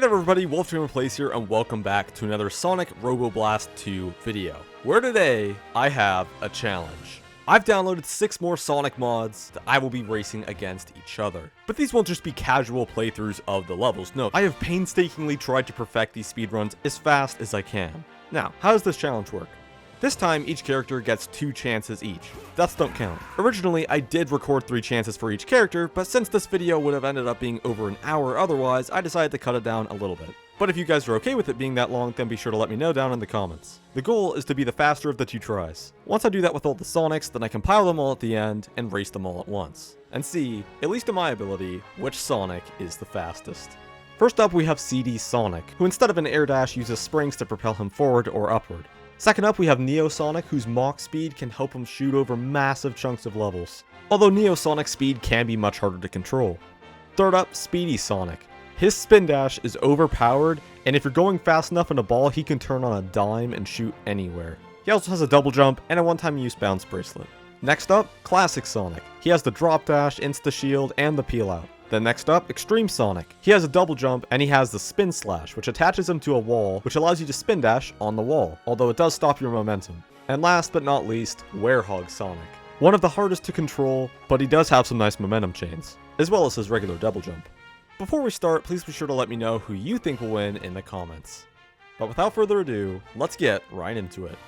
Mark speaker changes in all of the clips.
Speaker 1: there everybody, WolfTamerPlayz here, and welcome back to another Sonic Roboblast 2 video, where today I have a challenge. I've downloaded 6 more Sonic mods that I will be racing against each other. But these won't just be casual playthroughs of the levels, no, I have painstakingly tried to perfect these speedruns as fast as I can. Now, how does this challenge work? This time, each character gets 2 chances each. Deaths don't count. Originally, I did record 3 chances for each character, but since this video would have ended up being over an hour otherwise, I decided to cut it down a little bit. But if you guys are okay with it being that long, then be sure to let me know down in the comments. The goal is to be the faster of the 2 tries. Once I do that with all the Sonics, then I compile them all at the end and race them all at once. And see, at least in my ability, which Sonic is the fastest. First up, we have CD Sonic, who instead of an air dash uses springs to propel him forward or upward. Second up, we have Neo Sonic, whose Mach speed can help him shoot over massive chunks of levels, although Neo Sonic's speed can be much harder to control. Third up, Speedy Sonic. His spin dash is overpowered, and if you're going fast enough in a ball, he can turn on a dime and shoot anywhere. He also has a double jump and a one-time use bounce bracelet. Next up, Classic Sonic. He has the drop dash, insta shield, and the peel out. Then next up, Extreme Sonic. He has a double jump, and he has the spin slash, which attaches him to a wall, which allows you to spin dash on the wall, although it does stop your momentum. And last but not least, Werehog Sonic. One of the hardest to control, but he does have some nice momentum chains, as well as his regular double jump. Before we start, please be sure to let me know who you think will win in the comments. But without further ado, let's get right into it.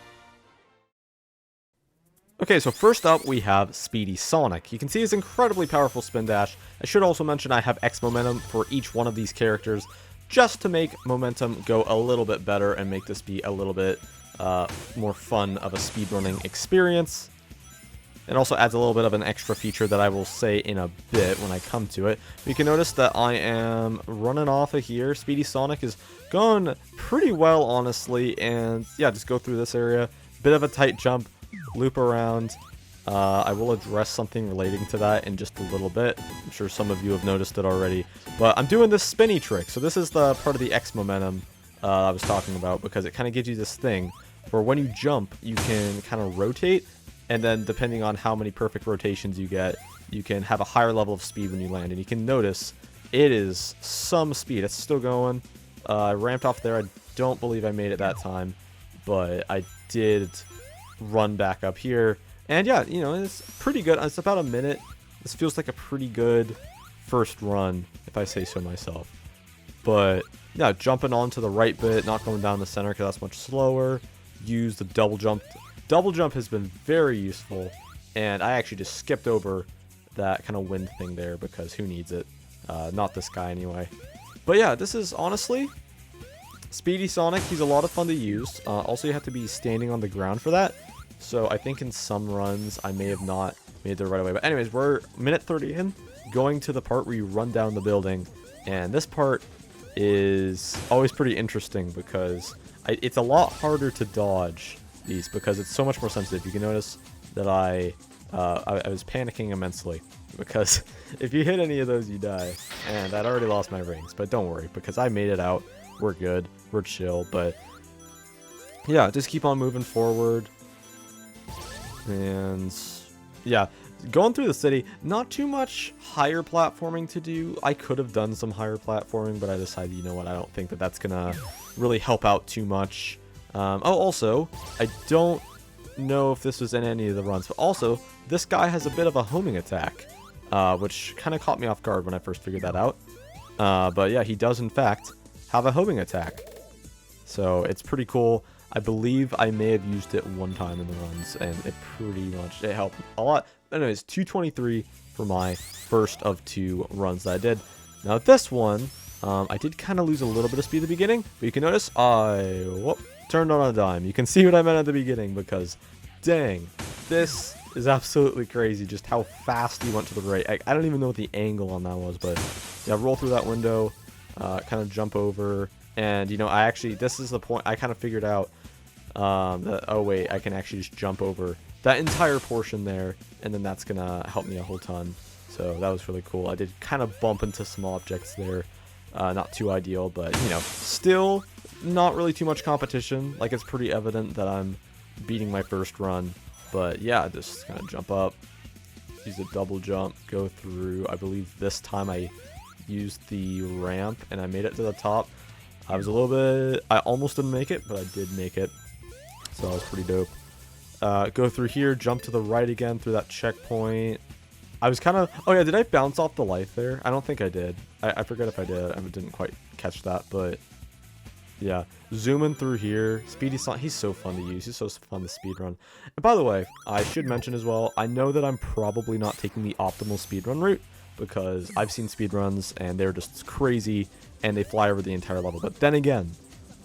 Speaker 1: Okay, so first up we have Speedy Sonic. You can see his incredibly powerful spin dash. I should also mention I have X momentum for each one of these characters, just to make momentum go a little bit better and make this be a little bit more fun of a speedrunning experience. It also adds a little bit of an extra feature that I will say in a bit when I come to it. But you can notice that I am running off of here. Speedy Sonic is going pretty well, honestly, and yeah, just go through this area. Bit of a tight jump. Loop around. I will address something relating to that in just a little bit. I'm sure some of you have noticed it already. But I'm doing this spinny trick. So this is the part of the X momentum I was talking about, because it kind of gives you this thing where when you jump, you can kind of rotate. And then depending on how many perfect rotations you get, you can have a higher level of speed when you land. And you can notice it is some speed. It's still going. I ramped off there. I don't believe I made it that time. But I did run back up here, and yeah, you know, it's pretty good. It's about a minute. This feels like a pretty good first run, if I say so myself. But yeah, jumping onto the right bit, not going down the center because that's much slower. Use the double jump. Double jump has been very useful, and I actually just skipped over that kind of wind thing there because who needs it? Not this guy anyway. But yeah, this is honestly Speedy Sonic. He's a lot of fun to use. Also, you have to be standing on the ground for that. So I think in some runs I may have not made the right away. But anyways, we're minute 30 in, going to the part where you run down the building. And this part is always pretty interesting because it's a lot harder to dodge these because it's so much more sensitive. You can notice that I was panicking immensely because if you hit any of those, you die. And I'd already lost my rings. But don't worry, because I made it out. We're good. We're chill. But yeah, just keep on moving forward. And yeah, going through the city, not too much higher platforming to do. I could have done some higher platforming, but I decided, you know what, I don't think that that's gonna really help out too much. Oh, also, I don't know if this was in any of the runs, but also, this guy has a bit of a homing attack, which kind of caught me off guard when I first figured that out. But yeah, he does in fact have a homing attack. So it's pretty cool. I believe I may have used it one time in the runs, and it helped a lot. Anyways, 223 for my first of 2 runs that I did. Now this one, I did kind of lose a little bit of speed at the beginning, but you can notice I turned on a dime. You can see what I meant at the beginning, because dang, this is absolutely crazy just how fast he went to the right. I don't even know what the angle on that was, but yeah, roll through that window, kind of jump over. And, you know, this is the point I kind of figured out that, oh wait, I can actually just jump over that entire portion there, and then that's going to help me a whole ton. So that was really cool. I did kind of bump into some objects there. Not too ideal, but, you know, still not really too much competition. Like, it's pretty evident that I'm beating my first run. But yeah, just kind of jump up, use a double jump, go through. I believe this time I used the ramp and I made it to the top. I was a little bit, I almost didn't make it, but I did make it. So that was pretty dope. Go through here, jump to the right again through that checkpoint. I was kind of, oh yeah, did I bounce off the life there? I don't think I did. I forget if I did. I didn't quite catch that, but yeah. Zooming through here. Speedy Sonic, he's so fun to use. He's so fun to speedrun. And by the way, I should mention as well, I know that I'm probably not taking the optimal speedrun route because I've seen speedruns and they're just crazy and they fly over the entire level. But then again,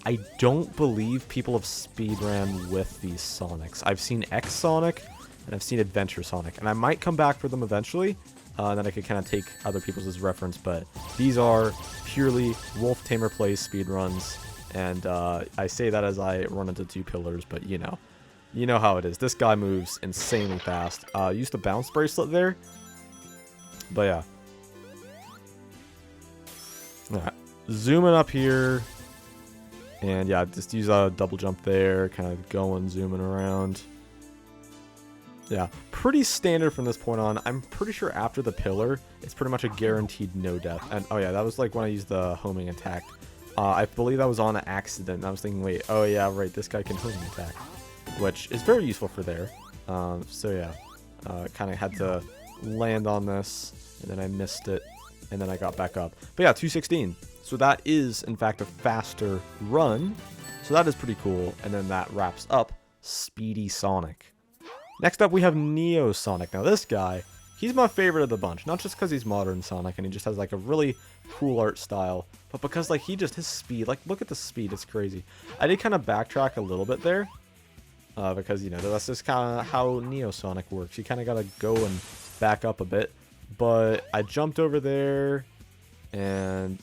Speaker 1: I don't believe people have speedran with these Sonics. I've seen X Sonic and I've seen Adventure Sonic, and I might come back for them eventually, and then I could kind of take other people's as reference, but these are purely WolfTamerPlayz speedruns, and I say that as I run into two pillars, but you know how it is. This guy moves insanely fast. Use the bounce bracelet there, but yeah. Alright, zooming up here, and yeah, just use a double jump there, kind of going, zooming around. Yeah, pretty standard from this point on. I'm pretty sure after the pillar, it's pretty much a guaranteed no death. And oh yeah, that was like when I used the homing attack. I believe that was on an accident. I was thinking, wait, oh yeah, right, this guy can homing attack, which is very useful for there. So yeah, kind of had to land on this, and then I missed it, and then I got back up. But yeah, 216. So that is, in fact, a faster run. So that is pretty cool. And then that wraps up Speedy Sonic. Next up, we have Neo Sonic. Now, this guy, he's my favorite of the bunch. Not just because he's modern Sonic and he just has, like, a really cool art style, but because, like, his speed. Like, look at the speed. It's crazy. I did kind of backtrack a little bit there because, you know, that's just kind of how Neo Sonic works. You kind of got to go and back up a bit. But I jumped over there, and,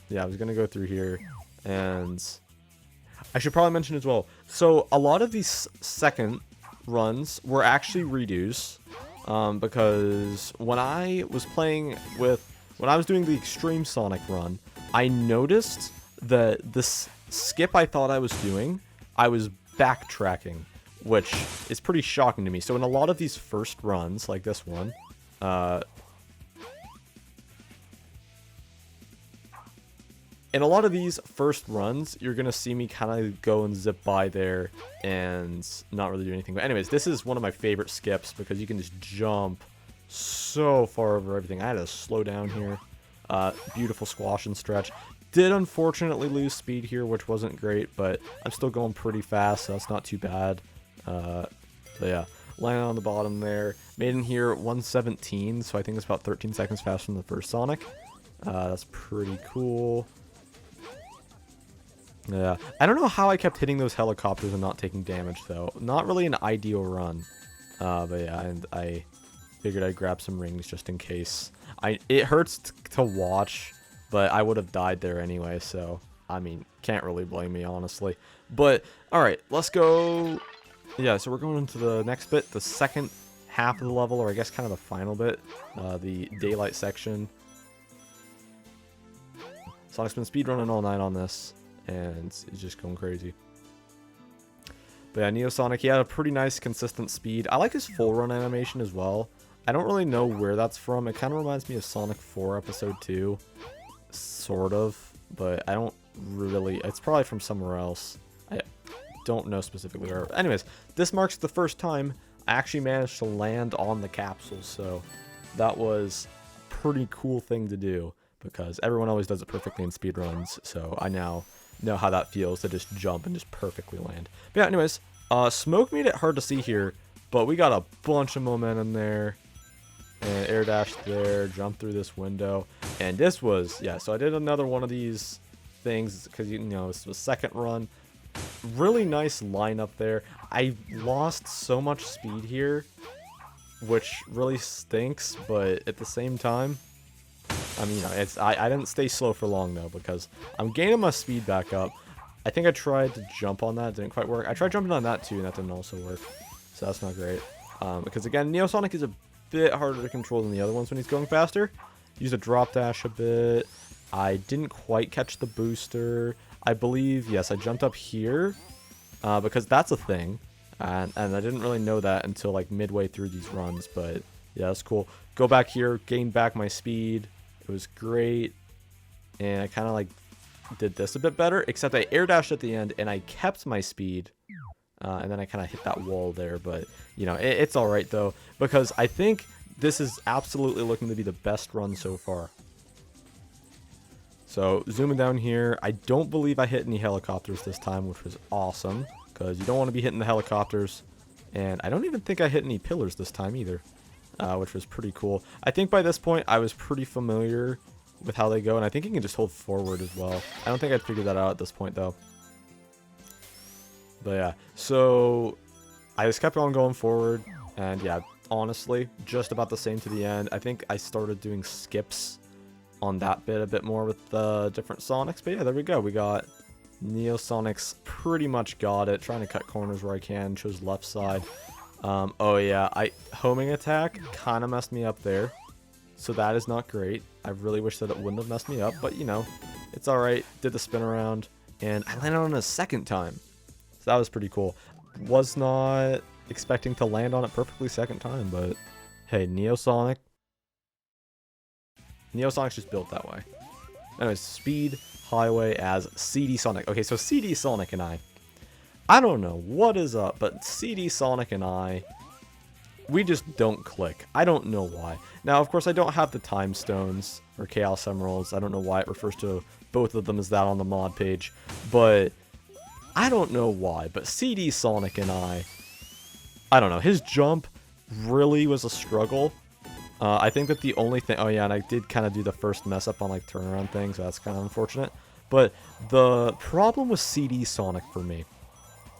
Speaker 1: yeah, I was going to go through here, and I should probably mention as well. So, a lot of these second runs were actually redos because when I was doing the Extreme Sonic run, I noticed that this skip I thought I was doing, I was backtracking, which is pretty shocking to me. So in a lot of these first runs, like this one, in a lot of these first runs, you're going to see me kind of go and zip by there and not really do anything. But anyways, this is one of my favorite skips because you can just jump so far over everything. I had to slow down here. Beautiful squash and stretch. Did unfortunately lose speed here, which wasn't great, but I'm still going pretty fast, so that's not too bad. But yeah, landing on the bottom there. Made in here 117, so I think it's about 13 seconds faster than the first Sonic. That's pretty cool. Yeah, I don't know how I kept hitting those helicopters and not taking damage, though. Not really an ideal run. But yeah, and I figured I'd grab some rings just in case. It hurts to watch, but I would have died there anyway, so, I mean, can't really blame me, honestly. But, alright, let's go. Yeah, so we're going into the next bit, the second half of the level, or I guess kind of the final bit, the daylight section. Sonic's been speedrunning all night on this, and it's just going crazy. But yeah, Neo Sonic, he had a pretty nice consistent speed. I like his full run animation as well. I don't really know where that's from. It kind of reminds me of Sonic 4 Episode 2. Sort of. But I don't really... It's probably from somewhere else. I don't know specifically where. Anyways, this marks the first time I actually managed to land on the capsule. So that was a pretty cool thing to do, because everyone always does it perfectly in speedruns. So I now know how that feels to just jump and just perfectly land. But yeah, anyways, smoke made it hard to see here, but we got a bunch of momentum there. And air dash there, jump through this window. And this was, yeah, so I did another one of these things because, you know, this was second run. Really nice lineup there. I lost so much speed here, which really stinks, but at the same time, I mean, I didn't stay slow for long, though, because I'm gaining my speed back up. I think I tried to jump on that. It didn't quite work. I tried jumping on that, too, and that didn't also work. So that's not great. Because, again, Neo Sonic is a bit harder to control than the other ones when he's going faster. Use a drop dash a bit. I didn't quite catch the booster. I believe, yes, I jumped up here because that's a thing. And I didn't really know that until, like, midway through these runs. But, yeah, that's cool. Go back here, gain back my speed. It was great. And I kind of like did this a bit better, except I air dashed at the end and I kept my speed. And then I kind of hit that wall there, but you know, it's all right though, because I think this is absolutely looking to be the best run so far. So zooming down here, I don't believe I hit any helicopters this time, which was awesome, because you don't want to be hitting the helicopters. And I don't even think I hit any pillars this time either, which was pretty cool. I think by this point I was pretty familiar with how they go, and I think you can just hold forward as well. I don't think I'd figured that out at this point though. But yeah, so I just kept on going forward, and yeah, honestly, just about the same to the end. I think I started doing skips on that bit a bit more with the different Sonics, but yeah, there we go. We got Neosonics, pretty much got it. Trying to cut corners where I can, chose left side. Oh yeah, homing attack kind of messed me up there, so that is not great. I really wish that it wouldn't have messed me up, but you know, it's alright. Did the spin around, and I landed on it a second time. So that was pretty cool. Was not expecting to land on it perfectly second time, but hey, Neosonic's just built that way. Anyways, speed highway as CD Sonic. Okay, so CD Sonic and I don't know what is up, but CD Sonic and we just don't click. I don't know why. Now, of course, I don't have the time stones or chaos emeralds. I don't know why it refers to both of them as that on the mod page, but I don't know why, but CD Sonic and I don't know. His jump really was a struggle. I think that the only thing... Oh, yeah, and I did kind of do the first mess up on, like, turnaround thing, so that's kind of unfortunate. But the problem with CD Sonic for me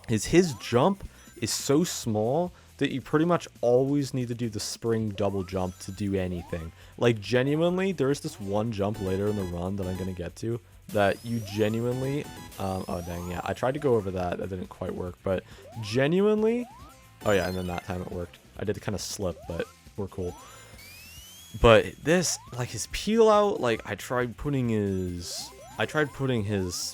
Speaker 1: is his jump is so small that you pretty much always need to do the spring double jump to do anything. Like, genuinely, there's this one jump later in the run that I'm going to get to that you genuinely... oh, dang, yeah. I tried to go over that. That didn't quite work, but genuinely... Oh, yeah, and then that time it worked. I did kind of slip, but we're cool. But this, like, his peel out, like, I tried putting his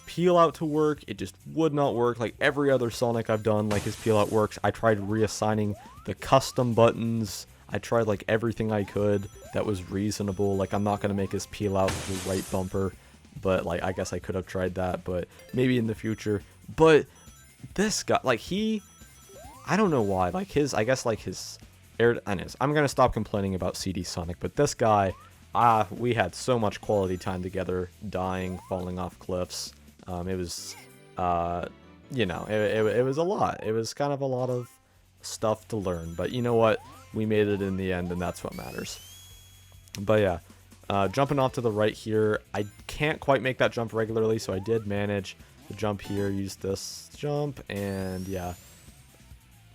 Speaker 1: peel out to work. It just would not work. Like every other Sonic I've done, like, his peel out works. I tried reassigning the custom buttons. I tried, like, everything I could that was reasonable. Like, I'm not going to make his peel out the right bumper, but, like, I guess I could have tried that, but maybe in the future. But this guy, like, I don't know why, like, I guess, like, his air... Anyways, I'm going to stop complaining about CD Sonic, but this guy... we had so much quality time together, dying, falling off cliffs. It was, you know, it was a lot. It was kind of a lot of stuff to learn. But you know what? We made it in the end, and that's what matters. But yeah, jumping off to the right here, I can't quite make that jump regularly, so I did manage to jump here, use this jump, and yeah.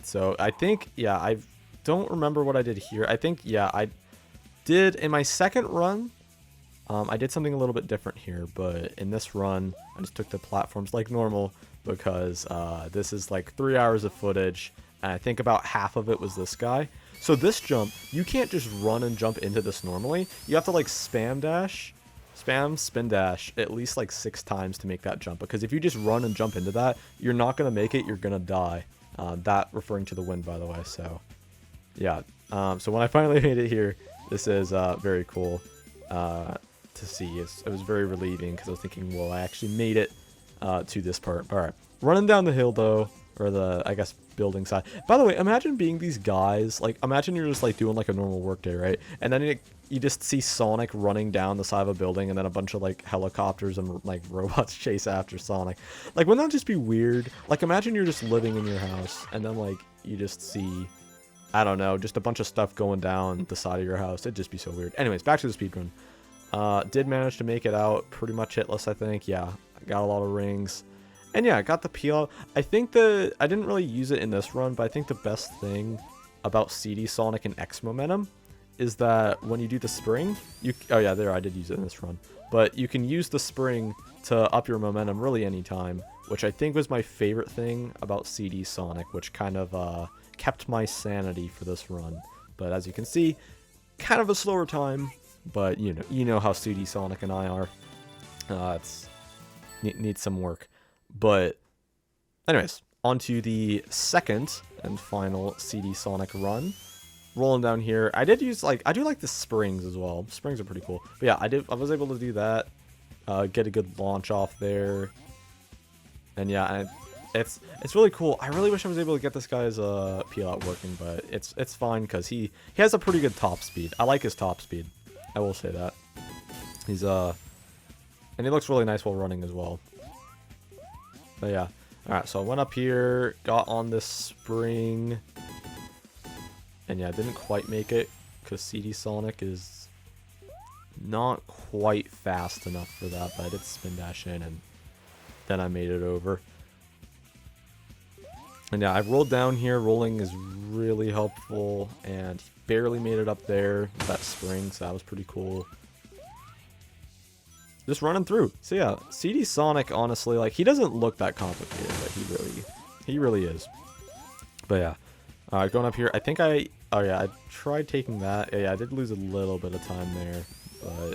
Speaker 1: So I think, yeah, I don't remember what I did here. I think, yeah, I did in my second run, I did something a little bit different here, but in this run, I just took the platforms like normal because this is like 3 hours of footage, and I think about half of it was this guy. So this jump, you can't just run and jump into this normally. You have to like spin dash at least like 6 times to make that jump, because if you just run and jump into that, you're not going to make it, you're going to die. That referring to the wind, by the way, so yeah. So when I finally made it here, this is very cool to see. It was very relieving because I was thinking, well, I actually made it to this part. All right, running down the hill though, or the, I guess, building side. By the way, imagine being these guys. Like, imagine you're just like doing like a normal workday, right? And then you just see Sonic running down the side of a building, and then a bunch of like helicopters and like robots chase after Sonic. Like, wouldn't that just be weird? Like, imagine you're just living in your house, and then like you just see, I don't know, just a bunch of stuff going down the side of your house. It'd just be so weird. Anyways, back to the speedrun. Did manage to make it out pretty much hitless, I think. Yeah, I got a lot of rings. And yeah, I got the peel. I think I didn't really use it in this run, but I think the best thing about CD Sonic and X Momentum is that when you do the spring, oh yeah, there, I did use it in this run. But you can use the spring to up your momentum really anytime, which I think was my favorite thing about CD Sonic, which kind of kept my sanity for this run. But as you can see, kind of a slower time, but you know how CD Sonic and I are. It's needs some work. But anyways, on to the second and final CD Sonic run. rolling down here. I did use, like, I do like the springs as well. Springs are pretty cool. But yeah, I was able to do that. Get a good launch off there. And yeah, it's really cool. I really wish I was able to get this guy's peel out working, but it's fine because he has a pretty good top speed. I like his top speed. I will say that. He's and he looks really nice while running as well. But yeah. Alright, so I went up here, got on this spring. And yeah, I didn't quite make it because CD Sonic is not quite fast enough for that, but I did spin dash in and then I made it over. And yeah, I rolled down here. Rolling is really helpful, and he barely made it up there with that spring, so that was pretty cool. Just running through. So yeah, CD Sonic, honestly, like, he doesn't look that complicated, but he really is. But yeah, going up here, I think I tried taking that. Yeah, I did lose a little bit of time there, but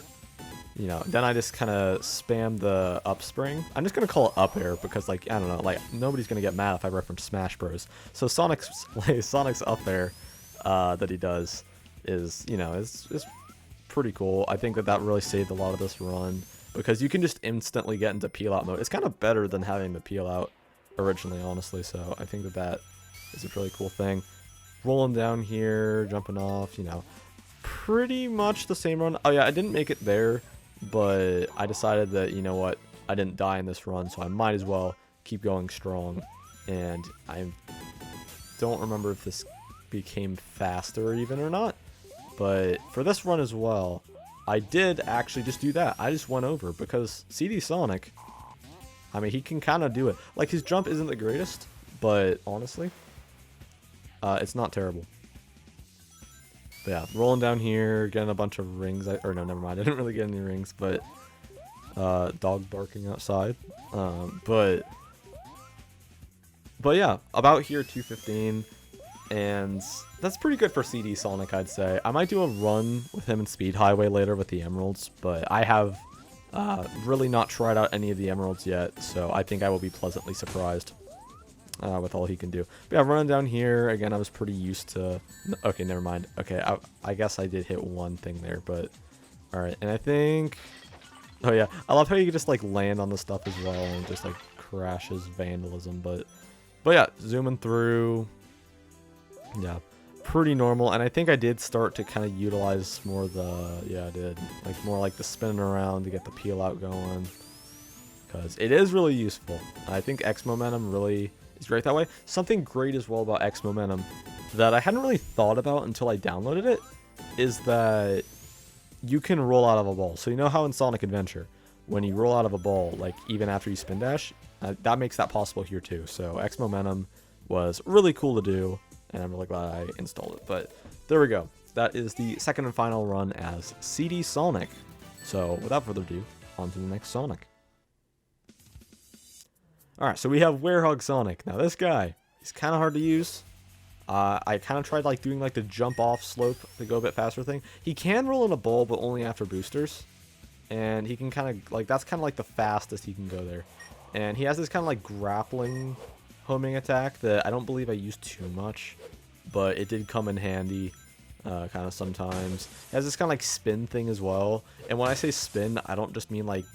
Speaker 1: you know, then I just kind of spammed the up spring. I'm just gonna call it up air because, like, I don't know, like, nobody's gonna get mad if I reference Smash Bros. So Sonic's up air that he does is, you know, is pretty cool. I think that really saved a lot of this run because you can just instantly get into peel out mode. It's kind of better than having the peel out originally, honestly. So I think that is a really cool thing. Rolling down here, jumping off, you know, pretty much the same run. Oh yeah, I didn't make it there, but I decided that, you know what, I didn't die in this run, so I might as well keep going strong. And I don't remember if this became faster even or not, but for this run as well, I did actually just do that. I just went over because CD Sonic, I mean, he can kind of do it. Like, his jump isn't the greatest, but honestly, it's not terrible. But yeah, rolling down here, getting a bunch of rings. Or no, never mind. I didn't really get any rings, but dog barking outside. But yeah, about here, 215, and that's pretty good for CD Sonic, I'd say. I might do a run with him in Speed Highway later with the emeralds, but I have really not tried out any of the emeralds yet, so I think I will be pleasantly surprised with all he can do. But yeah, running down here, again, I was pretty used to... Okay, never mind. Okay, I guess I did hit one thing there, but... Alright, and I think... Oh yeah, I love how you can just, like, land on the stuff as well and just, like, crashes vandalism, but yeah, zooming through... Yeah, pretty normal, and I think I did start to kind of utilize more of the... Yeah, I did. Like, more like the spinning around to get the peel out going, because it is really useful. I think X Momentum really... is great that way. Something great as well about X Momentum that I hadn't really thought about until I downloaded it is that you can roll out of a ball. So you know how in Sonic Adventure, when you roll out of a ball, like even after you spin dash, that makes that possible here too. So X Momentum was really cool to do, and I'm really glad I installed it. But there we go. That is the second and final run as CD Sonic. So without further ado, on to the next Sonic. Alright, so we have Werehog Sonic. Now this guy, he's kind of hard to use. I kind of tried like doing like the jump off slope to go a bit faster thing. He can roll in a ball, but only after boosters. And he can kind of, like, that's kind of like the fastest he can go there. And he has this kind of like grappling homing attack that I don't believe I used too much, but it did come in handy kind of sometimes. He has this kind of like spin thing as well. And when I say spin, I don't just mean like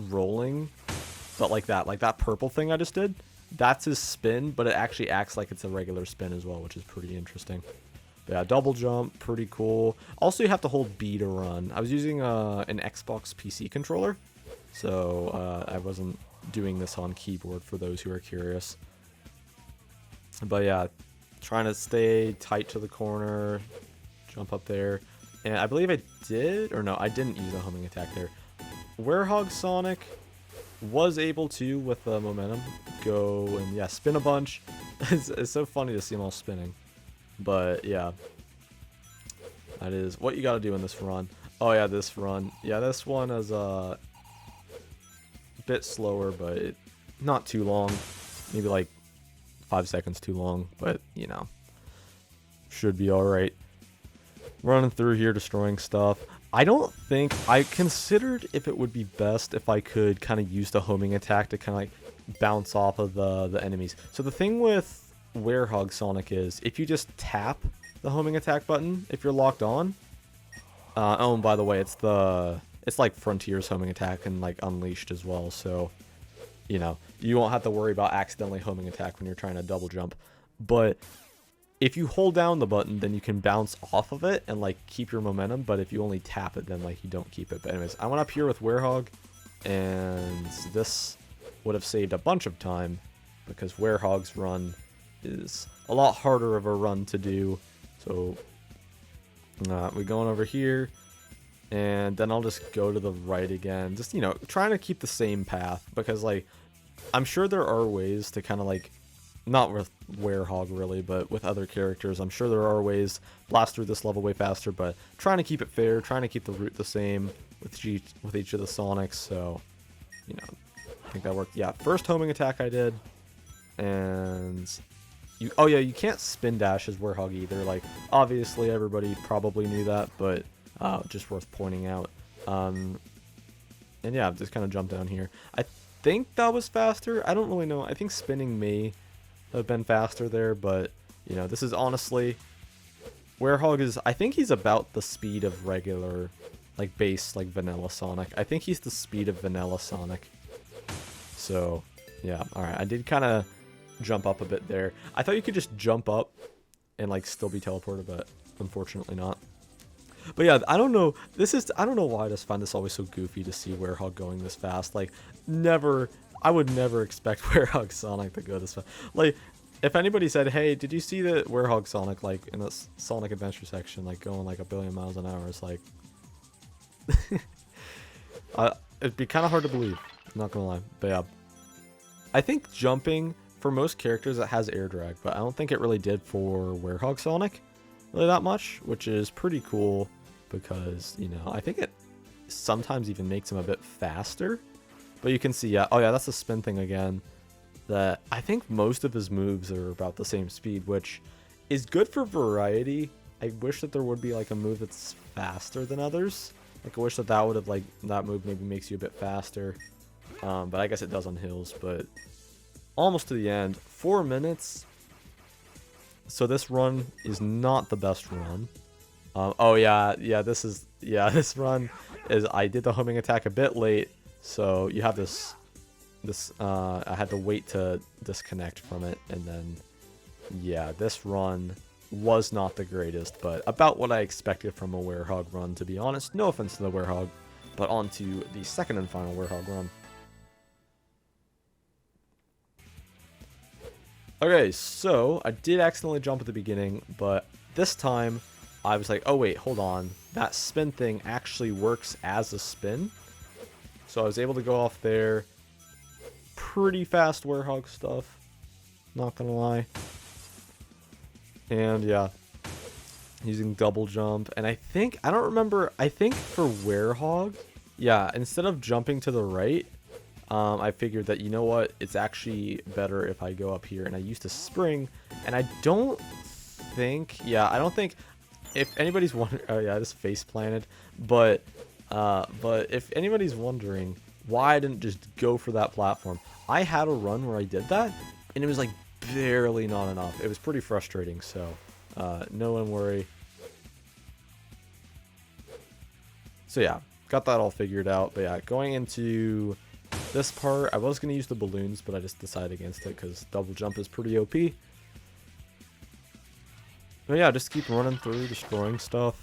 Speaker 1: rolling, but like that purple thing I just did, that's his spin, but it actually acts like it's a regular spin as well, which is pretty interesting. But yeah, double jump, pretty cool. Also, you have to hold B to run. I was using an Xbox PC controller, so I wasn't doing this on keyboard for those who are curious. But yeah, trying to stay tight to the corner, jump up there. And I believe I did, or no, I didn't use a homing attack there. Werehog Sonic was able to, with the momentum, go and, yeah, spin a bunch. It's so funny to see them all spinning. But, yeah. That is what you gotta do in this run. Oh, yeah, this run. Yeah, this one is a bit slower, but not too long. Maybe, like, 5 seconds too long. But, you know, should be alright. Running through here, destroying stuff. I don't think... I considered if it would be best if I could kind of use the homing attack to kind of like bounce off of the enemies. So the thing with Werehog Sonic is if you just tap the homing attack button if you're locked on. Oh, and by the way, it's like Frontier's homing attack and like Unleashed as well, so you know, you won't have to worry about accidentally homing attack when you're trying to double jump. But if you hold down the button, then you can bounce off of it and like keep your momentum, but if you only tap it, then like you don't keep it. But anyways, I went up here with Werehog, and this would have saved a bunch of time because Werehog's run is a lot harder of a run to do. So we're going over here, and then I'll just go to the right again, just, you know, trying to keep the same path, because like I'm sure there are ways to kind of like, not with Werehog really, but with other characters, I'm sure there are ways to blast through this level way faster, but trying to keep it fair, trying to keep the route the same with each of the Sonics. So, you know, I think that worked. Yeah, first homing attack I did, and oh yeah, you can't spin dash as Werehog either. Like, obviously everybody probably knew that, but just worth pointing out. And yeah, just kind of jump down here. I think that was faster. I don't really know. I think spinning may have been faster there, but you know, this is honestly, Werehog is, I think he's about the speed of regular, like base, like vanilla Sonic. I think he's the speed of vanilla Sonic. So yeah, alright, I did kind of jump up a bit there. I thought you could just jump up and like still be teleported, but unfortunately not. But yeah, I don't know, I don't know why I just find this always so goofy to see Werehog going this fast. Like, I would never expect Werehog Sonic to go this fast. Like, if anybody said, hey, did you see the Werehog Sonic, like, in the Sonic Adventure section, like, going like 1,000,000,000 miles an hour, it's like, it'd be kind of hard to believe, I'm not gonna lie. But yeah, I think jumping, for most characters, it has air drag, but I don't think it really did for Werehog Sonic really that much, which is pretty cool, because, you know, I think it sometimes even makes him a bit faster. But you can see, yeah, oh yeah, that's the spin thing again, that I think most of his moves are about the same speed, which is good for variety. I wish that there would be like a move that's faster than others. Like, I wish that would have, like, that move maybe makes you a bit faster. But I guess it does on hills. But almost to the end, 4 minutes. So this run is not the best run. Oh yeah, this run is, I did the homing attack a bit late. So you have this, I had to wait to disconnect from it, and then, yeah, this run was not the greatest, but about what I expected from a Werehog run, to be honest. No offense to the Werehog, but on to the second and final Werehog run. Okay, so I did accidentally jump at the beginning, but this time I was like, oh wait, hold on, that spin thing actually works as a spin. So I was able to go off there. Pretty fast Werehog stuff, not gonna lie. And yeah, using double jump. And I don't remember, I think for Werehog, yeah, instead of jumping to the right, I figured that, you know what, it's actually better if I go up here. And I used a spring, and I don't think, if anybody's wondering, oh yeah, I just face planted, but if anybody's wondering why I didn't just go for that platform, I had a run where I did that, and it was like barely not enough. It was pretty frustrating, so no one worry. So yeah, got that all figured out. But yeah, going into this part, I was going to use the balloons, but I just decided against it because double jump is pretty OP. But yeah, just keep running through, destroying stuff.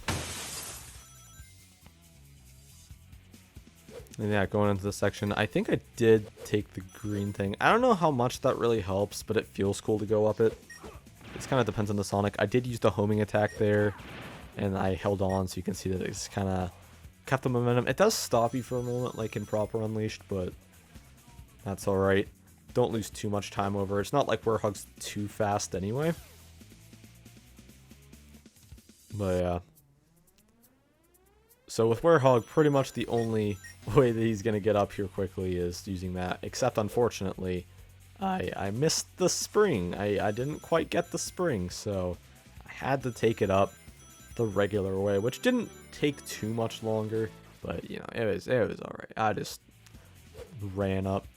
Speaker 1: And yeah, going into this section, I think I did take the green thing. I don't know how much that really helps, but it feels cool to go up it. It kind of depends on the Sonic. I did use the homing attack there, and I held on, so you can see that it's kind of kept the momentum. It does stop you for a moment, like in proper Unleashed, but that's alright. Don't lose too much time over. It's not like Werehog's too fast anyway. But yeah. So with Werehog, pretty much the only way that he's going to get up here quickly is using that. Except, unfortunately, I missed the spring. I didn't quite get the spring, so I had to take it up the regular way, which didn't take too much longer. But, you know, it was alright. I just ran up.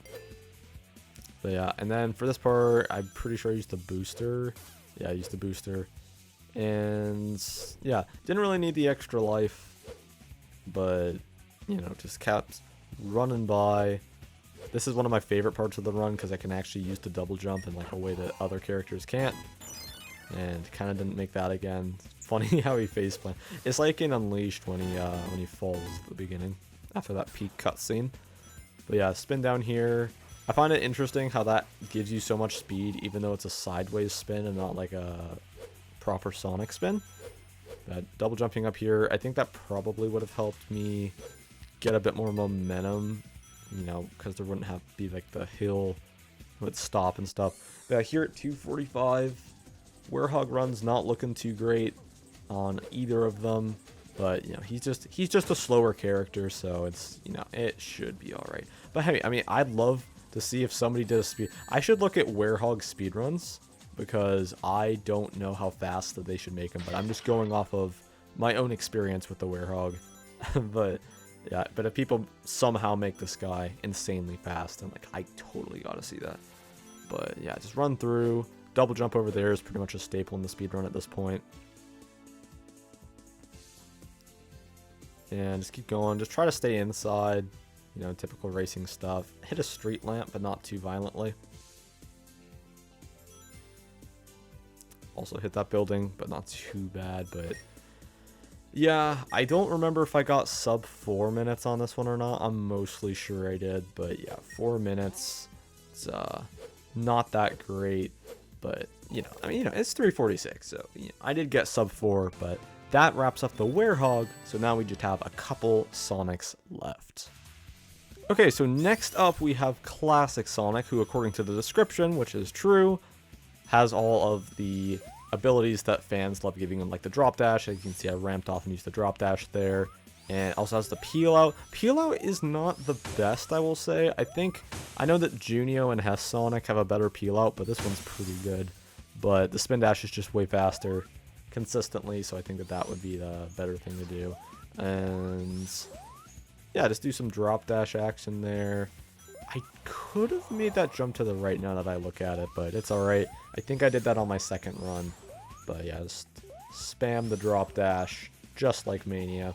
Speaker 1: But yeah, and then for this part, I'm pretty sure I used the booster. Yeah, I used the booster. And yeah, didn't really need the extra life, but you know, just kept running by. This is one of my favorite parts of the run because I can actually use the double jump in like a way that other characters can't. And kind of didn't make that again. Funny how he faceplant. It's like in Unleashed when he falls at the beginning after that peak cutscene. But yeah, spin down here. I find it interesting how that gives you so much speed, even though it's a sideways spin and not like a proper Sonic spin. But double jumping up here, I think that probably would have helped me get a bit more momentum, you know, because there wouldn't have to be like the hill would stop and stuff. But here at 245, Werehog run's not looking too great on either of them, but you know, he's just a slower character, so it's, you know, it should be all right. But hey, I mean, I'd love to see if somebody did a speed. I should look at Werehog speedruns because I don't know how fast that they should make them, but I'm just going off of my own experience with the Werehog. But yeah, but if people somehow make this guy insanely fast, then like I totally gotta see that. But yeah, just run through. Double jump over there is pretty much a staple in the speedrun at this point. And just keep going. Just try to stay inside. You know, typical racing stuff. Hit a street lamp, but not too violently. Also hit that building, but not too bad. But yeah, I don't remember if I got sub 4 minutes on this one or not. I'm mostly sure I did. But yeah, 4 minutes. It's not that great. But, you know, I mean, you know, it's 346, so you know, I did get sub 4, but that wraps up the Werehog, so now we just have a couple Sonics left. Okay, so next up we have Classic Sonic, who according to the description, which is true, has all of the abilities that fans love giving him, like the drop dash. As you can see, I ramped off and used the drop dash there. And also has the peel out. Peel out is not the best, I will say. I know that Junio and Hess Sonic have a better peel out, but this one's pretty good. But the spin dash is just way faster consistently, so I think that that would be the better thing to do. And yeah, just do some drop dash action there. I could have made that jump to the right now that I look at it, but it's alright. I think I did that on my second run. But yeah, just spam the drop dash, just like Mania.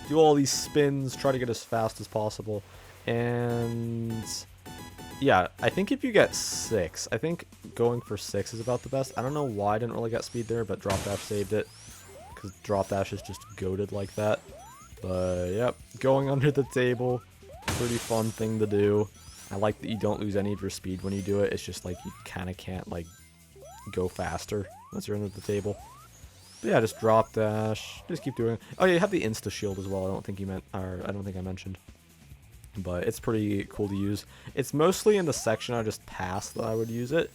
Speaker 1: Do all these spins, try to get as fast as possible, and yeah, I think if you get 6, I think going for 6 is about the best. I don't know why I didn't really get speed there, but drop dash saved it, because drop dash is just goated like that. But yep, going under the table, pretty fun thing to do. I like that you don't lose any of your speed when you do it. It's just like you kind of can't like go faster once you're under the table. But yeah, just drop dash. Just keep doing it. Oh yeah, you have the insta shield as well. I don't think I mentioned. But it's pretty cool to use. It's mostly in the section I just passed that I would use it.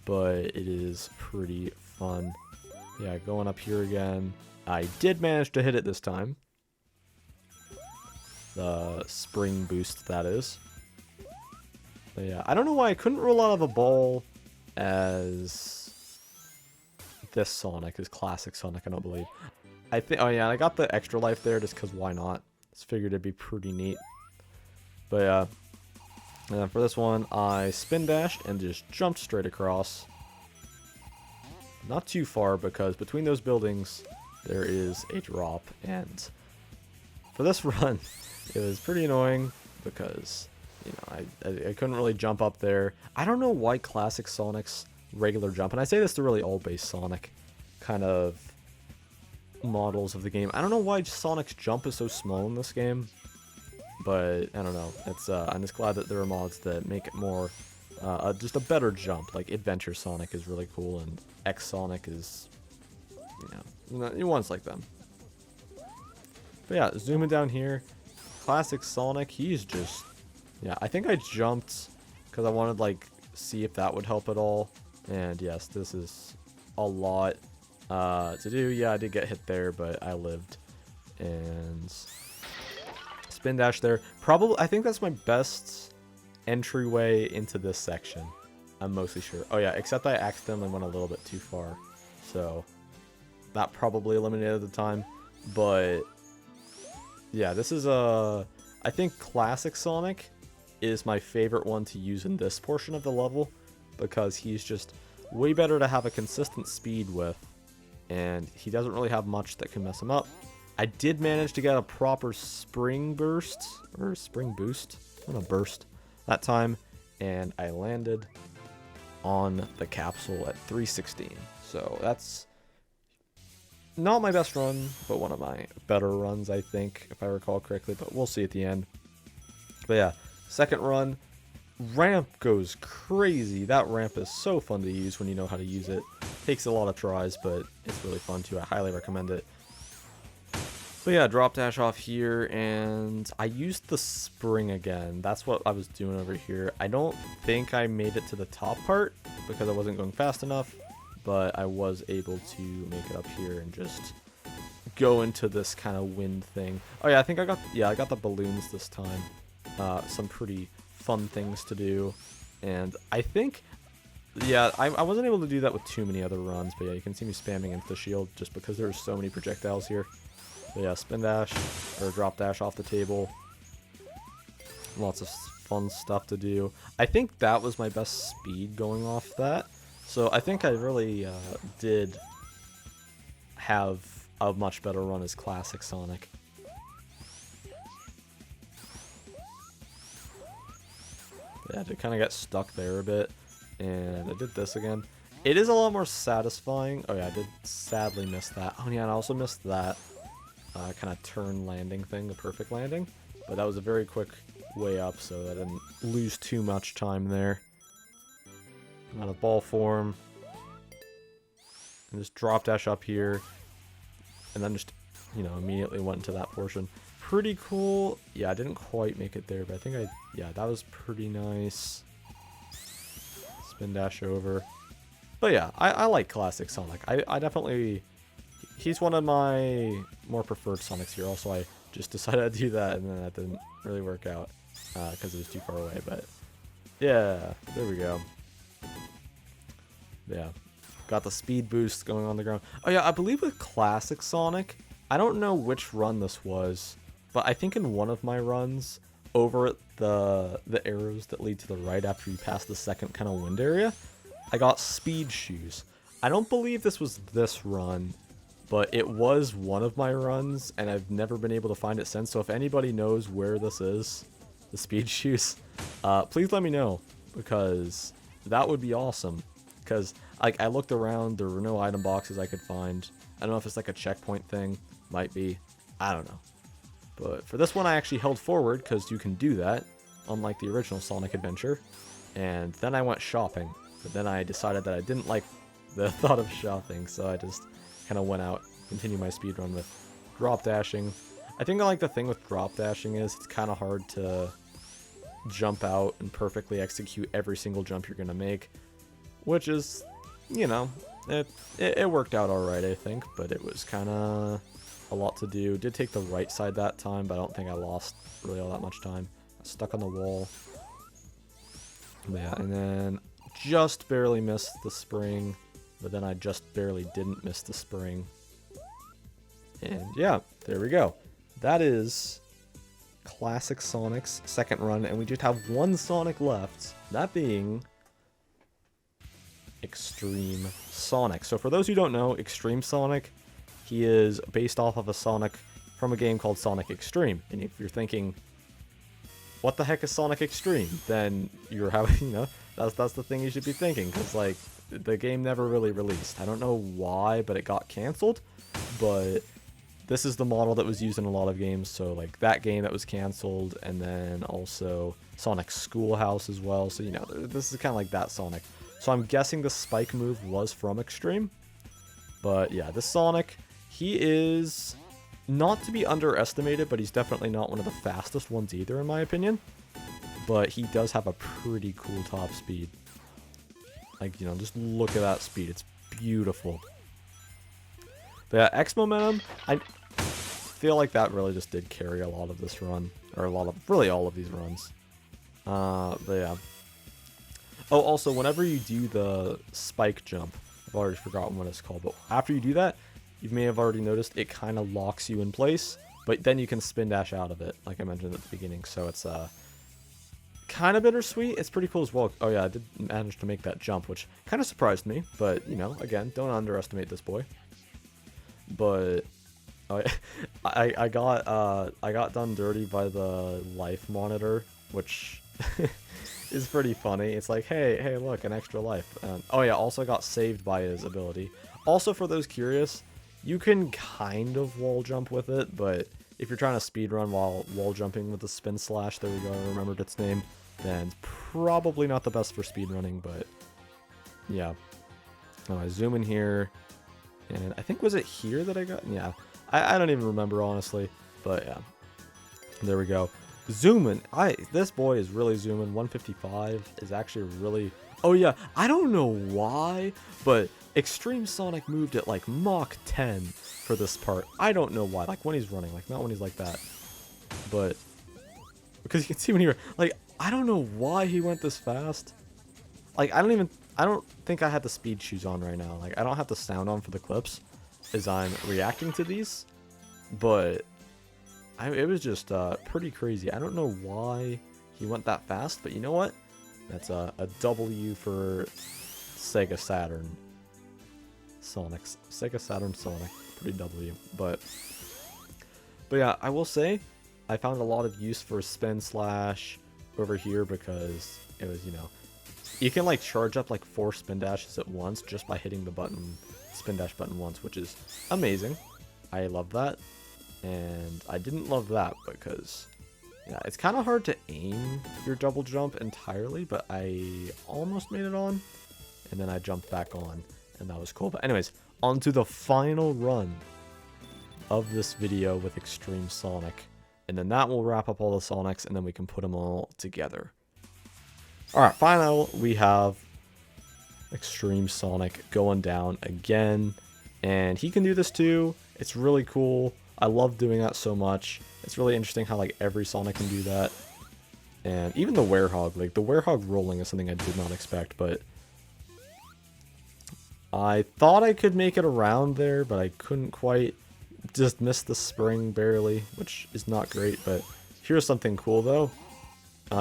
Speaker 1: But it is pretty fun. Yeah, going up here again. I did manage to hit it this time. The spring boost, that is. But yeah, I don't know why I couldn't roll out of a ball as this Sonic is Classic Sonic, I don't believe. I think, oh yeah, I got the extra life there just because why not? Just figured it'd be pretty neat. But yeah, and then for this one, I spin dashed and just jumped straight across. Not too far because between those buildings, there is a drop. And for this run, it was pretty annoying because, you know, I couldn't really jump up there. I don't know why Classic Sonic's regular jump, and I say this to really all base Sonic kind of models of the game. I don't know why Sonic's jump is so small in this game, but I don't know. It's I'm just glad that there are mods that make it more just a better jump. Like Adventure Sonic is really cool, and X Sonic is, you know, ones like them. But yeah, zooming down here, Classic Sonic, he's just, yeah, I think I jumped because I wanted like see if that would help at all. And yes, this is a lot to do. Yeah, I did get hit there, but I lived. And spin dash there. Probably, I think that's my best entryway into this section. I'm mostly sure. Oh yeah, except I accidentally went a little bit too far. So that probably eliminated the time. But yeah, this is I think Classic Sonic is my favorite one to use in this portion of the level, because he's just way better to have a consistent speed with, and he doesn't really have much that can mess him up. I did manage to get a proper spring burst, or spring boost, not a burst, that time, and I landed on the capsule at 316. So that's not my best run, but one of my better runs, I think, if I recall correctly, but we'll see at the end. But yeah, second run, ramp goes crazy. That ramp is so fun to use when you know how to use it. Takes a lot of tries, but it's really fun too. I highly recommend it. But yeah, drop dash off here, and I used the spring again. That's what I was doing over here. I don't think I made it to the top part because I wasn't going fast enough, but I was able to make it up here and just go into this kind of wind thing. Oh yeah, I think I got the balloons this time. Some pretty fun things to do, and I think, yeah, I wasn't able to do that with too many other runs, but yeah, you can see me spamming into the shield just because there's so many projectiles here. But yeah, spin dash, or drop dash off the table. Lots of fun stuff to do. I think that was my best speed going off that. So I think I really did have a much better run as Classic Sonic. Yeah, I did kind of get stuck there a bit. And I did this again. It is a lot more satisfying. Oh yeah, I did sadly miss that. Oh yeah, and I also missed that kind of turn landing thing, the perfect landing. But that was a very quick way up, so I didn't lose too much time there. I'm out of ball form. And just drop dash up here. And then just, you know, immediately went into that portion. Pretty cool. Yeah, I didn't quite make it there, but I think yeah, that was pretty nice. Spin dash over. But yeah, I like Classic Sonic. I definitely... He's one of my more preferred Sonics here. Also, I just decided to do that, and then that didn't really work out because it was too far away. But yeah, there we go. Yeah, got the speed boost going on the ground. Oh yeah, I believe with Classic Sonic, I don't know which run this was, but I think in one of my runs, over at the arrows that lead to the right after you pass the second kind of wind area, I got speed shoes. I don't believe this was this run, but it was one of my runs, and I've never been able to find it since. So if anybody knows where this is, the speed shoes, please let me know, because that would be awesome. Because like I looked around, there were no item boxes I could find. I don't know if it's like a checkpoint thing, might be. I don't know. But for this one, I actually held forward because you can do that, unlike the original Sonic Adventure. And then I went shopping, but then I decided that I didn't like the thought of shopping, so I just kind of went out, continued my speedrun with drop dashing. I think like the thing with drop dashing is it's kind of hard to jump out and perfectly execute every single jump you're going to make, which is, you know, it worked out alright, I think, but it was kind of a lot to do. Did take the right side that time, but I don't think I lost really all that much time. Stuck on the wall. Yeah, and then just barely missed the spring, but then I just barely didn't miss the spring. And yeah, there we go. That is Classic Sonic's second run, and we just have one Sonic left, that being Extreme Sonic. So for those who don't know, Extreme Sonic, he is based off of a Sonic from a game called Sonic Xtreme. And if you're thinking, what the heck is Sonic Xtreme? Then you're having, you know, that's the thing you should be thinking, because like the game never really released. I don't know why, but it got canceled. But this is the model that was used in a lot of games. So like that game that was canceled, and then also Sonic Schoolhouse as well. So you know, this is kind of like that Sonic. So I'm guessing the spike move was from Xtreme. But yeah, this Sonic, he is not to be underestimated, but he's definitely not one of the fastest ones either, in my opinion. But he does have a pretty cool top speed. Like, you know, just look at that speed. It's beautiful. But yeah, X Momentum, I feel like that really just did carry a lot of this run. Or a lot of, really all of these runs. But yeah. Oh, also, whenever you do the spike jump, I've already forgotten what it's called, but after you do that, you may have already noticed it kind of locks you in place, but then you can spin dash out of it, like I mentioned at the beginning, so it's kind of bittersweet. It's pretty cool as well. Oh yeah, I did manage to make that jump, which kind of surprised me. But, you know, again, don't underestimate this boy. But oh, I got done dirty by the life monitor, which is pretty funny. It's like, hey, look, an extra life. Oh yeah, also got saved by his ability. Also, for those curious, you can kind of wall jump with it, but if you're trying to speedrun while wall jumping with the spin slash, there we go, I remembered its name, then it's probably not the best for speedrunning, but yeah. Oh, I zoom in here, and I think, was it here that I got? Yeah, I don't even remember, honestly, but yeah. There we go. Zooming. This boy is really zooming. 155 is actually really... Oh yeah, I don't know why, but Extreme Sonic moved at like Mach 10 for this part. I don't know why. Like when he's running, like not when he's like that. But because you can see when he like, I don't know why he went this fast. Like I don't think I have the speed shoes on right now. Like I don't have the sound on for the clips as I'm reacting to these, but it was just pretty crazy. I don't know why he went that fast, but you know what? That's a W for Sega Saturn Sonics. Sega Saturn Sonic. Pretty W. But yeah, I will say I found a lot of use for spin slash over here because it was, you know, you can like charge up like 4 spin dashes at once just by hitting the button, spin dash button once, which is amazing. I love that. And I didn't love that because, yeah, it's kind of hard to aim your double jump entirely, but I almost made it on, and then I jumped back on, and that was cool. But anyways, on to the final run of this video with Extreme Sonic, and then that will wrap up all the Sonics, and then we can put them all together. Alright, final, we have Extreme Sonic going down again, and he can do this too. It's really cool. I love doing that so much. It's really interesting how like every Sonic can do that. And even the werehog, like the werehog rolling is something I did not expect, but I thought I could make it around there, but I couldn't quite. Just missed the spring barely, which is not great, but here's something cool though.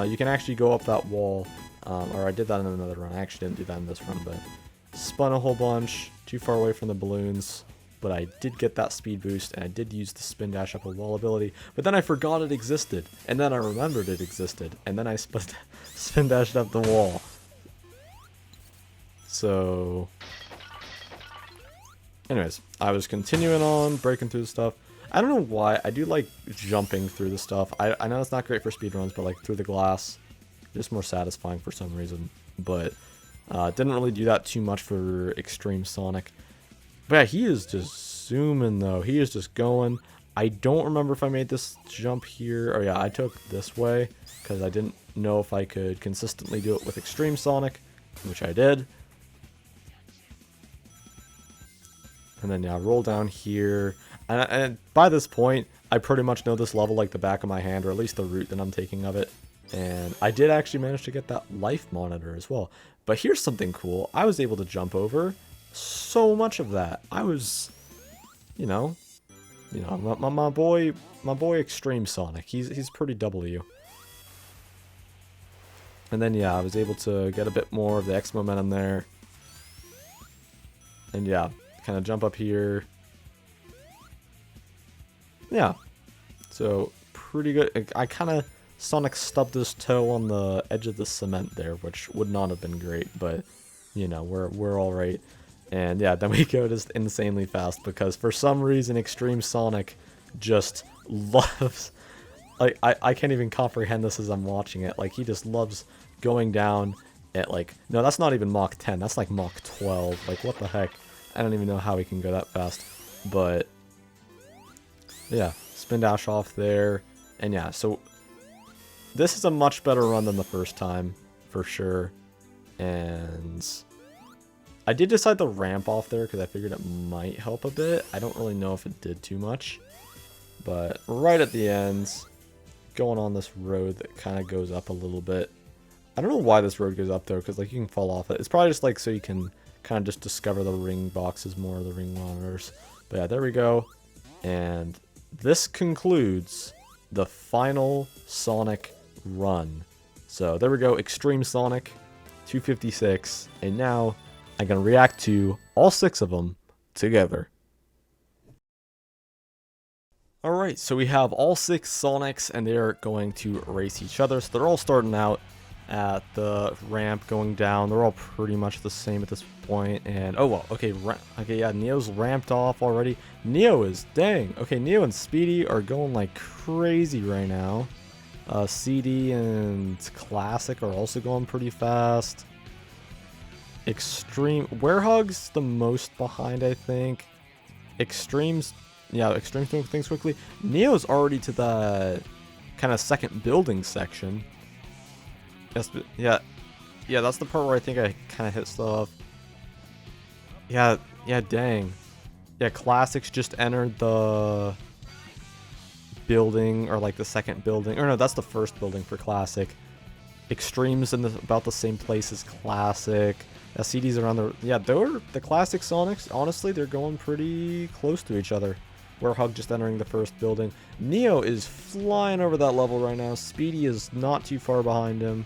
Speaker 1: You can actually go up that wall, or I did that in another run. I actually didn't do that in this run, but spun a whole bunch, too far away from the balloons. But I did get that speed boost, and I did use the spin dash up a wall ability, but then I forgot it existed, and then I remembered it existed, and then I spin dashed up the wall. So, anyways, I was continuing on, breaking through the stuff. I don't know why, I do like jumping through the stuff. I know it's not great for speedruns, but like through the glass, just more satisfying for some reason. But didn't really do that too much for Extreme Sonic. But yeah, he is just zooming though. He is just going. I don't remember if I made this jump here. Oh yeah, I took this way because I didn't know if I could consistently do it with Extreme Sonic, which I did. And then yeah, roll down here. And by this point, I pretty much know this level like the back of my hand, or at least the route that I'm taking of it. And I did actually manage to get that life monitor as well. But here's something cool. I was able to jump over so much of that. I was, you know, my boy Extreme Sonic. He's pretty W. And then yeah, I was able to get a bit more of the X momentum there. And yeah, kind of jump up here. Yeah, so pretty good. I kind of Sonic stubbed his toe on the edge of the cement there, which would not have been great, but you know, we're all right. And yeah, then we go just insanely fast because for some reason Extreme Sonic just loves, like, I can't even comprehend this as I'm watching it. Like, he just loves going down at like, no, that's not even Mach 10, that's like Mach 12. Like, what the heck? I don't even know how he can go that fast. But yeah, spin dash off there. And yeah, so this is a much better run than the first time, for sure. And I did decide to ramp off there because I figured it might help a bit. I don't really know if it did too much. But right at the end, going on this road that kind of goes up a little bit. I don't know why this road goes up there, because like you can fall off it. It's probably just like so you can kind of just discover the ring boxes more, the ring monitors. But yeah, there we go. And this concludes the final Sonic run So there we go, Extreme Sonic 256, and now I'm going to react to all 6 of them together. Alright, so we have all 6 Sonics, and they're going to race each other. So they're all starting out at the ramp going down. They're all pretty much the same at this point. And, oh, well, okay, yeah, Neo's ramped off already. Neo is, dang. Okay, Neo and Speedy are going like crazy right now. CD and Classic are also going pretty fast. Extreme, Werehog's the most behind, I think. Extreme's, yeah, Extreme's doing things quickly. Neo's already to the kind of second building section. Yes, yeah, that's the part where I think I kind of hit stuff. Yeah, dang. Yeah, Classic's just entered the building, or like the second building. Or no, that's the first building for Classic. Extreme's in about the same place as Classic. CD's around the, yeah, the Classic Sonics, honestly, they're going pretty close to each other. Werehog just entering the first building. Neo is flying over that level right now. Speedy is not too far behind him.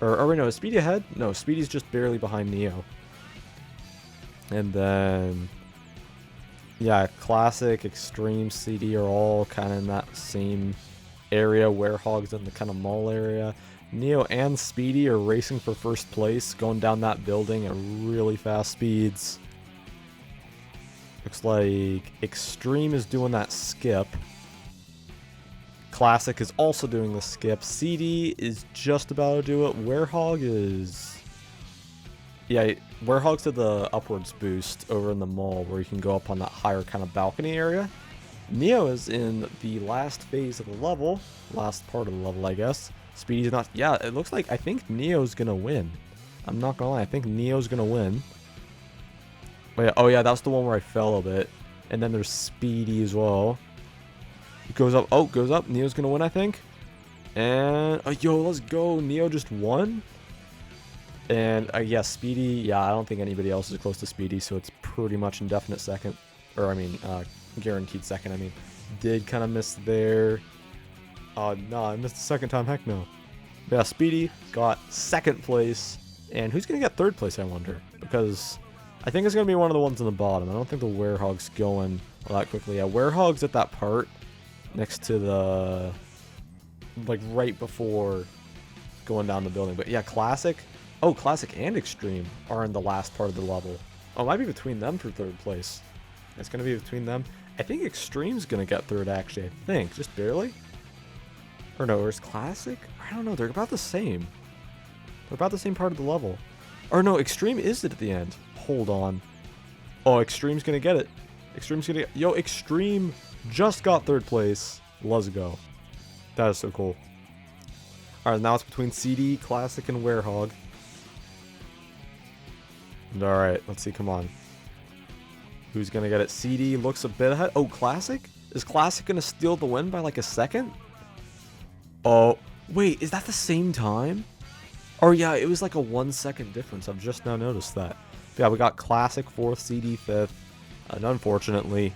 Speaker 1: Or wait, no, is Speedy ahead? No, Speedy's just barely behind Neo. And then, yeah, Classic, Extreme, CD are all kind of in that same area. Werehog's in the kind of mall area. Neo and Speedy are racing for first place, going down that building at really fast speeds. Looks like Extreme is doing that skip. Classic is also doing the skip. CD is just about to do it. Werehog is, yeah, Werehog's to the upwards boost over in the mall where you can go up on that higher kind of balcony area. Neo is in the last phase of the level, last part of the level, I guess. Speedy's not, yeah, it looks like, I think Neo's gonna win. I'm not gonna lie, I think Neo's gonna win. Oh yeah, that's the one where I fell a bit. And then there's Speedy as well. It goes up, oh, goes up, Neo's gonna win, I think. And, yo, let's go, Neo just won. And, yeah, Speedy, yeah, I don't think anybody else is close to Speedy, so it's pretty much indefinite second. Or, I mean, guaranteed second, I mean. Did kind of miss there. No, I missed the second time, heck no. Yeah, Speedy got second place. And who's going to get third place, I wonder? Because I think it's going to be one of the ones on the bottom. I don't think the Werehog's going all that quickly. Yeah, Werehog's at that part next to the, like, right before going down the building. But yeah, Classic. Oh, Classic and Extreme are in the last part of the level. Oh, it might be between them for third place. It's going to be between them. I think Extreme's going to get third, actually. I think. Just barely. Or no, or is Classic? I don't know. They're about the same. They're about the same part of the level. Or no, Extreme is it at the end. Hold on. Oh, Extreme's going to get it. Extreme's going to get... Yo, Extreme just got third place. Let's go. That is so cool. Alright, now it's between CD, Classic, and Werehog. Alright, let's see. Come on. Who's going to get it? CD looks a bit ahead. Oh, Classic? Is Classic going to steal the win by like a second? Oh, wait, is that the same time? Oh, yeah, it was like a 1 second difference. I've just now noticed that. But yeah, we got Classic 4th, CD 5th. And unfortunately,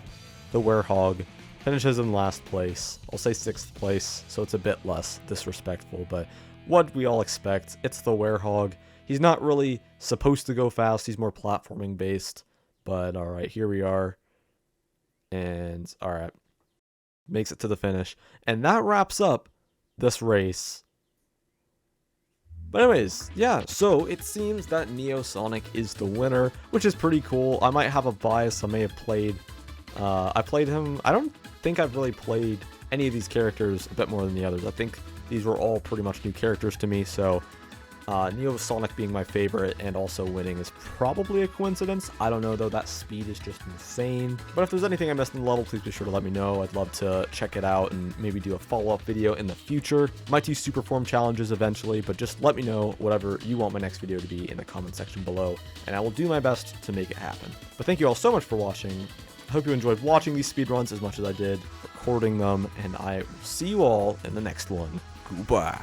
Speaker 1: the Werehog finishes in last place. I'll say 6th place, so it's a bit less disrespectful. But what we all expect, it's the Werehog. He's not really supposed to go fast. He's more platforming based. But alright, here we are. And alright, makes it to the finish. And that wraps up this race. But anyways, yeah, so it seems that Neo Sonic is the winner, which is pretty cool. I might have a bias. I may have played, I played him. I don't think I've really played any of these characters a bit more than the others. I think these were all pretty much new characters to me, so Neo Sonic being my favorite and also winning is probably a coincidence. I don't know, though. That speed is just insane. But if there's anything I missed in the level, please be sure to let me know. I'd love to check it out and maybe do a follow-up video in the future. Might do super form challenges eventually, but just let me know whatever you want my next video to be in the comment section below, and I will do my best to make it happen. But thank you all so much for watching. I hope you enjoyed watching these speedruns as much as I did recording them, and I will see you all in the next one. Goodbye.